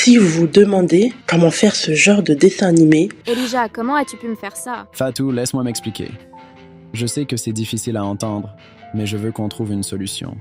Si vous vous demandez comment faire ce genre de dessin animé, Elijah, comment as-tu pu me faire ça? Fatou, laisse-moi m'expliquer. Je sais que c'est difficile à entendre, mais je veux qu'on trouve une solution.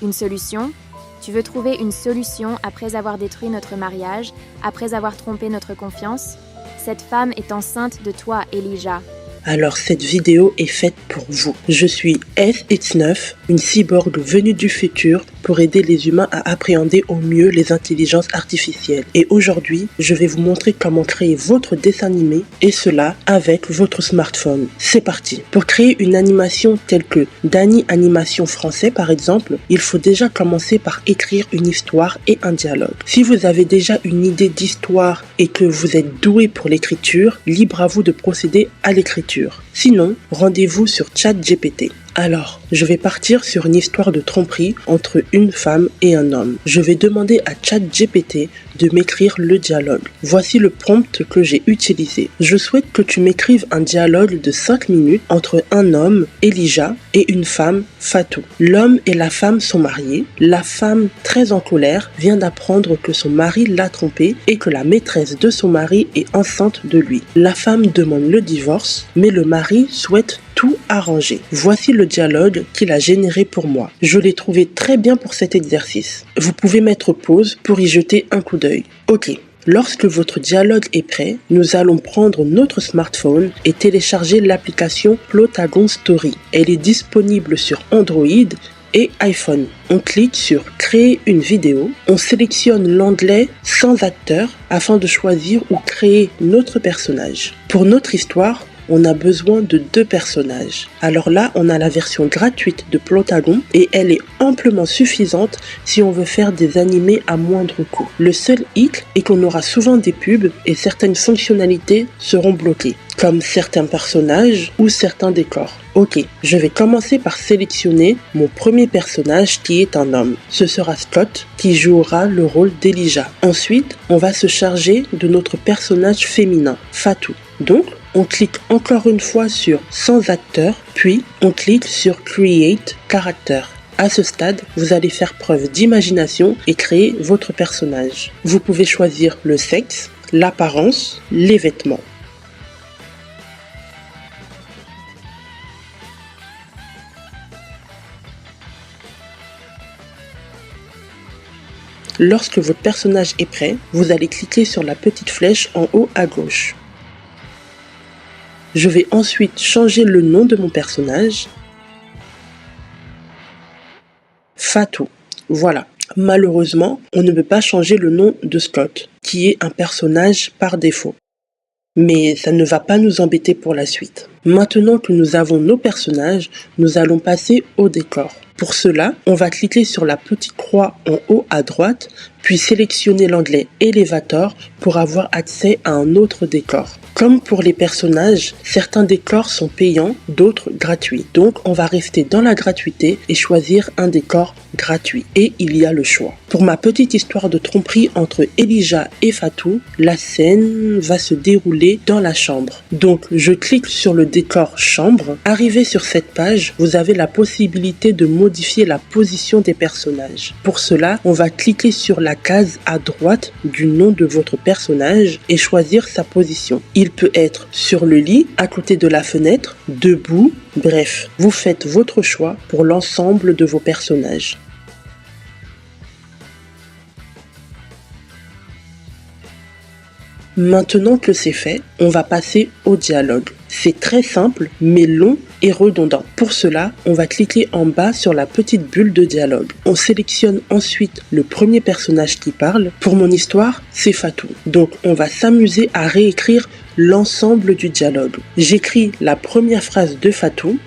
Une solution? Tu veux trouver une solution après avoir détruit notre mariage, après avoir trompé notre confiance? Cette femme est enceinte de toi, Elijah. alors cette vidéo est faite pour vous. Je suis S-It's9, une cyborg venue du futur pour aider les humains à appréhender au mieux les intelligences artificielles. Et aujourd'hui, je vais vous montrer comment créer votre dessin animé, et cela avec votre smartphone. C'est parti. Pour créer une animation telle que Dany Animation Français par exemple, il faut déjà commencer par écrire une histoire et un dialogue. Si vous avez déjà une idée d'histoire et que vous êtes doué pour l'écriture, libre à vous de procéder à l'écriture. Sinon, rendez-vous sur ChatGPT. Alors, je vais partir sur une histoire de tromperie entre une femme et un homme. Je vais demander à ChatGPT de m'écrire le dialogue. Voici le prompt que j'ai utilisé. Je souhaite que tu m'écrives un dialogue de 5 minutes entre un homme, Elijah, et une femme, Fatou. L'homme et la femme sont mariés. La femme, très en colère, vient d'apprendre que son mari l'a trompée et que la maîtresse de son mari est enceinte de lui. La femme demande le divorce, mais le mari souhaite tout arranger. Voici le dialogue qu'il a généré pour moi. Je l'ai trouvé très bien pour cet exercice. Vous pouvez mettre pause pour y jeter un coup d'œil. Ok. Lorsque votre dialogue est prêt, nous allons prendre notre smartphone et télécharger l'application Plotagon Story. Elle est disponible sur Android et iPhone. On clique sur créer une vidéo, on sélectionne l'onglet sans acteur afin de choisir ou créer notre personnage. Pour notre histoire, on a besoin de 2 personnages. Alors là, on a la version gratuite de Plotagon et elle est amplement suffisante si on veut faire des animés à moindre coût. Le seul hic est qu'on aura souvent des pubs et certaines fonctionnalités seront bloquées, comme certains personnages ou certains décors. Ok, je vais commencer par sélectionner mon premier personnage qui est un homme. Ce sera Scott qui jouera le rôle d'Elijah. Ensuite, on va se charger de notre personnage féminin, Fatou. Donc, on clique encore une fois sur Sans acteur, puis on clique sur Create Character. À ce stade, vous allez faire preuve d'imagination et créer votre personnage. Vous pouvez choisir le sexe, l'apparence, les vêtements. Lorsque votre personnage est prêt, vous allez cliquer sur la petite flèche en haut à gauche. Je vais ensuite changer le nom de mon personnage. Fatou. Voilà. Malheureusement, on ne peut pas changer le nom de Scott, qui est un personnage par défaut. Mais ça ne va pas nous embêter pour la suite. Maintenant que nous avons nos personnages, nous allons passer au décor. Pour cela, on va cliquer sur la petite croix en haut à droite, puis sélectionner l'onglet Elevator pour avoir accès à un autre décor. Comme pour les personnages, certains décors sont payants, d'autres gratuits. Donc on va rester dans la gratuité et choisir un décor gratuit. Et il y a le choix. Pour ma petite histoire de tromperie entre Elijah et Fatou, la scène va se dérouler dans la chambre. Donc je clique sur le décor chambre. Arrivé sur cette page, vous avez la possibilité de modifier la position des personnages. Pour cela, on va cliquer sur la case à droite du nom de votre personnage et choisir sa position. Il peut être sur le lit, à côté de la fenêtre, debout, bref, vous faites votre choix pour l'ensemble de vos personnages. Maintenant que c'est fait, on va passer au dialogue. C'est très simple, mais long et redondant. Pour cela, on va cliquer en bas sur la petite bulle de dialogue. On sélectionne ensuite le premier personnage qui parle. Pour mon histoire, c'est Fatou. Donc, on va s'amuser à réécrire l'ensemble du dialogue. J'écris la première phrase de Fatou.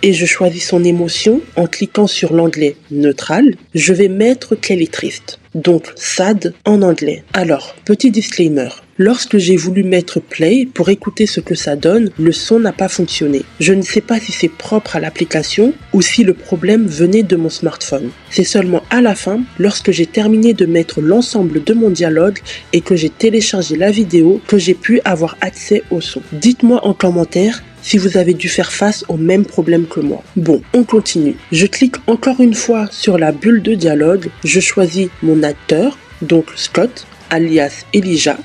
Et je choisis son émotion en cliquant sur l'onglet neutral. Je vais mettre qu'elle est triste. Donc sad en anglais. Alors, petit disclaimer. Lorsque j'ai voulu mettre play pour écouter ce que ça donne, le son n'a pas fonctionné. Je ne sais pas si c'est propre à l'application ou si le problème venait de mon smartphone. C'est seulement à la fin, lorsque j'ai terminé de mettre l'ensemble de mon dialogue et que j'ai téléchargé la vidéo, que j'ai pu avoir accès au son. Dites-moi en commentaire si vous avez dû faire face au même problème que moi. Bon, on continue. Je clique encore une fois sur la bulle de dialogue, je choisis mon acteur, donc Scott, alias Elijah.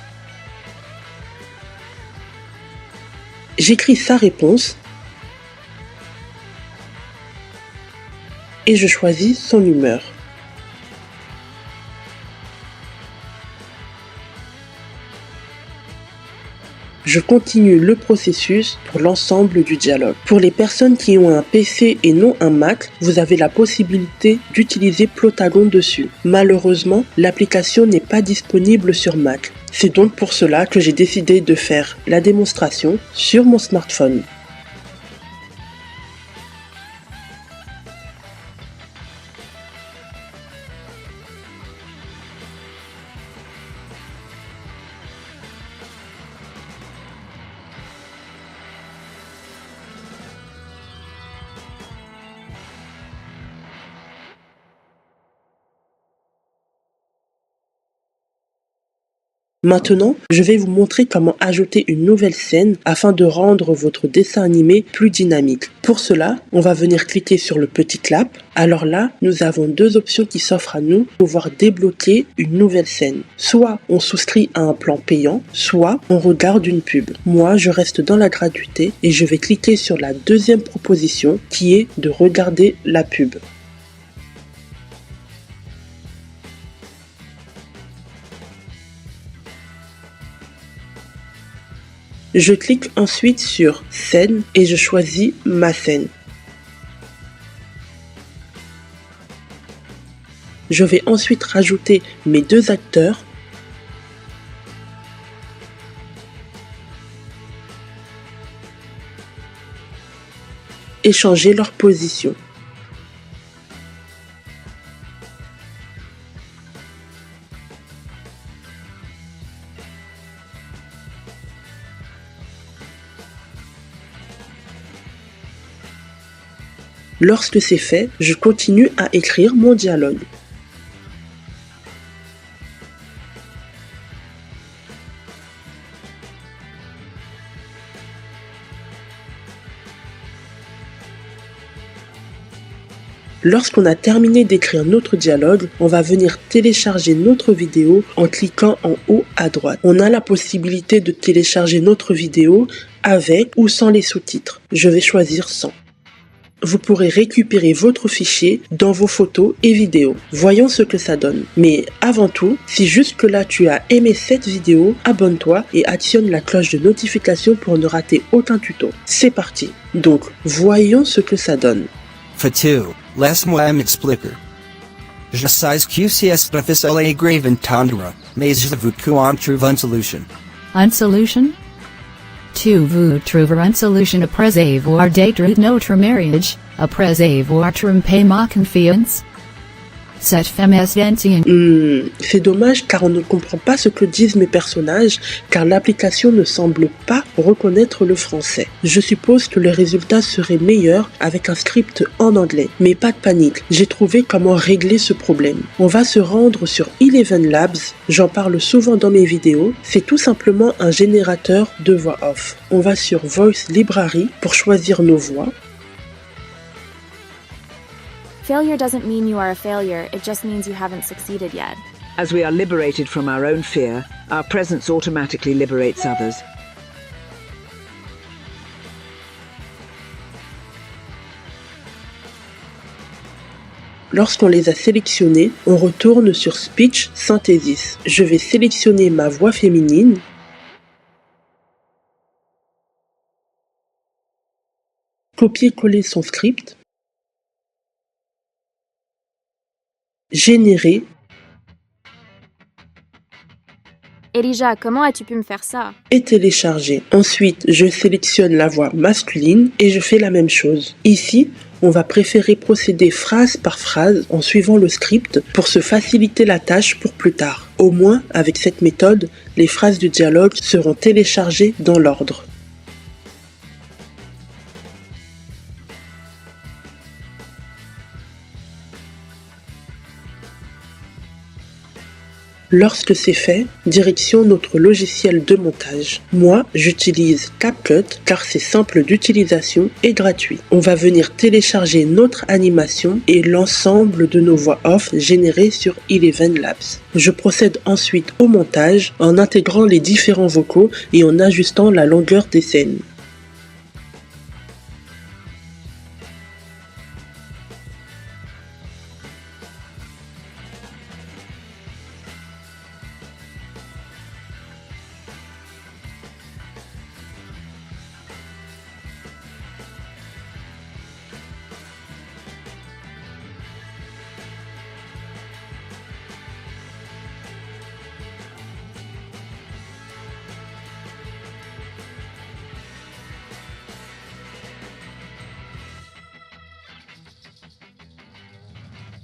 J'écris sa réponse et je choisis son humeur. Je continue le processus pour l'ensemble du dialogue. Pour les personnes qui ont un PC et non un Mac, vous avez la possibilité d'utiliser Plotagon dessus. Malheureusement, l'application n'est pas disponible sur Mac. C'est donc pour cela que j'ai décidé de faire la démonstration sur mon smartphone. Maintenant, je vais vous montrer comment ajouter une nouvelle scène afin de rendre votre dessin animé plus dynamique. Pour cela, on va venir cliquer sur le petit clap. Alors là, nous avons deux options qui s'offrent à nous pour pouvoir débloquer une nouvelle scène. Soit on souscrit à un plan payant, soit on regarde une pub. Moi, je reste dans la gratuité et je vais cliquer sur la deuxième proposition qui est de regarder la pub. Je clique ensuite sur scène et je choisis ma scène. Je vais ensuite rajouter mes deux acteurs. Et changer leur position. Lorsque c'est fait, je continue à écrire mon dialogue. Lorsqu'on a terminé d'écrire notre dialogue, on va venir télécharger notre vidéo en cliquant en haut à droite. On a la possibilité de télécharger notre vidéo avec ou sans les sous-titres. Je vais choisir sans. Vous pourrez récupérer votre fichier dans vos photos et vidéos. Voyons ce que ça donne. Mais avant tout, si jusque-là tu as aimé cette vidéo, abonne-toi et actionne la cloche de notification pour ne rater aucun tuto. C'est parti. Donc, voyons ce que ça donne. Fatu, laisse-moi m'expliquer. Je sais que c'est difficile et grave entendre, mais je vous qu'on trouve une solution. Une solution? Tu vous trouver une solution après avoir détruit notre mariage, après avoir trompé ma confiance? Cette femme est ancienne. C'est dommage car on ne comprend pas ce que disent mes personnages car l'application ne semble pas reconnaître le français. Je suppose que le résultat serait meilleur avec un script en anglais. Mais pas de panique, j'ai trouvé comment régler ce problème. On va se rendre sur Eleven Labs, j'en parle souvent dans mes vidéos. C'est tout simplement un générateur de voix off. On va sur Voice Library pour choisir nos voix. Failure doesn't mean you are a failure, it just means you haven't succeeded yet. As we are liberated from our own fear, our presence automatically liberates others. Lorsqu'on les a sélectionnés, on retourne sur Speech Synthesis. Je vais sélectionner ma voix féminine. Copier-coller son script. Générer. Elijah, comment as-tu pu me faire ça? Et télécharger. Ensuite, je sélectionne la voix masculine et je fais la même chose. Ici, on va préférer procéder phrase par phrase en suivant le script pour se faciliter la tâche pour plus tard. Au moins, avec cette méthode, les phrases du dialogue seront téléchargées dans l'ordre. Lorsque c'est fait, direction notre logiciel de montage. Moi, j'utilise CapCut car c'est simple d'utilisation et gratuit. On va venir télécharger notre animation et l'ensemble de nos voix off générées sur Eleven Labs. Je procède ensuite au montage en intégrant les différents vocaux et en ajustant la longueur des scènes.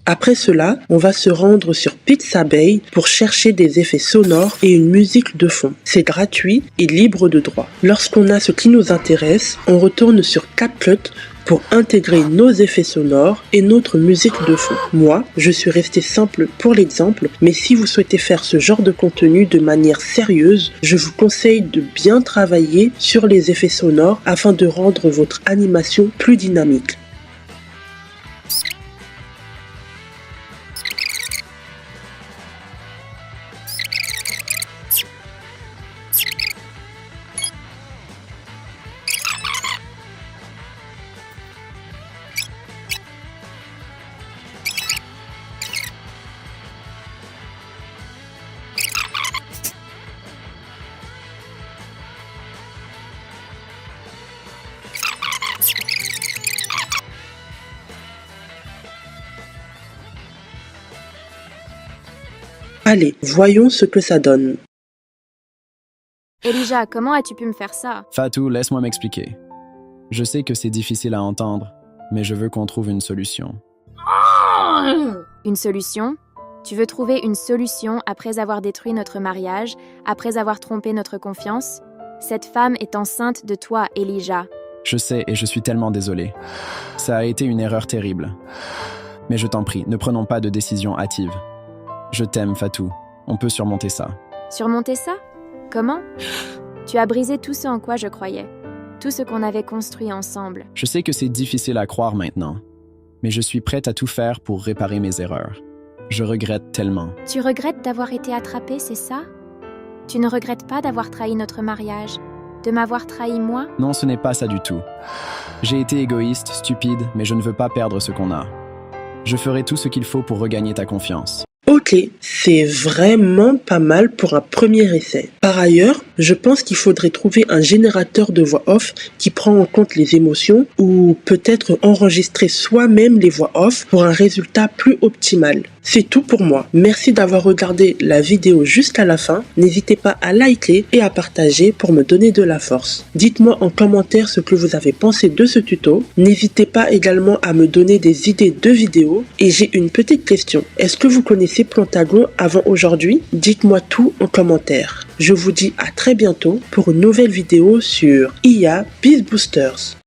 Après cela, on va se rendre sur Pixabay pour chercher des effets sonores et une musique de fond. C'est gratuit et libre de droit. Lorsqu'on a ce qui nous intéresse, on retourne sur CapCut pour intégrer nos effets sonores et notre musique de fond. Moi, je suis resté simple pour l'exemple, mais si vous souhaitez faire ce genre de contenu de manière sérieuse, je vous conseille de bien travailler sur les effets sonores afin de rendre votre animation plus dynamique. Allez, voyons ce que ça donne. Elijah, comment as-tu pu me faire ça? Fatou, laisse-moi m'expliquer. Je sais que c'est difficile à entendre, mais je veux qu'on trouve une solution. Une solution? Tu veux trouver une solution après avoir détruit notre mariage, après avoir trompé notre confiance? Cette femme est enceinte de toi, Elijah. Je sais et je suis tellement désolé. Ça a été une erreur terrible. Mais je t'en prie, ne prenons pas de décision hâtive. Je t'aime, Fatou. On peut surmonter ça. Surmonter ça? Comment? Tu as brisé tout ce en quoi je croyais. Tout ce qu'on avait construit ensemble. Je sais que c'est difficile à croire maintenant, mais je suis prête à tout faire pour réparer mes erreurs. Je regrette tellement. Tu regrettes d'avoir été attrapé, c'est ça? Tu ne regrettes pas d'avoir trahi notre mariage? De m'avoir trahi moi? Non, ce n'est pas ça du tout. J'ai été égoïste, stupide, mais je ne veux pas perdre ce qu'on a. Je ferai tout ce qu'il faut pour regagner ta confiance. Ok, c'est vraiment pas mal pour un premier essai. Par ailleurs, je pense qu'il faudrait trouver un générateur de voix off qui prend en compte les émotions ou peut-être enregistrer soi-même les voix off pour un résultat plus optimal. C'est tout pour moi. Merci d'avoir regardé la vidéo jusqu'à la fin. N'hésitez pas à liker et à partager pour me donner de la force. Dites-moi en commentaire ce que vous avez pensé de ce tuto. N'hésitez pas également à me donner des idées de vidéos. Et j'ai une petite question. Est-ce que vous connaissez Plantago avant aujourd'hui? Dites-moi tout en commentaire. Je vous dis à très bientôt pour une nouvelle vidéo sur IA Biz Boosters.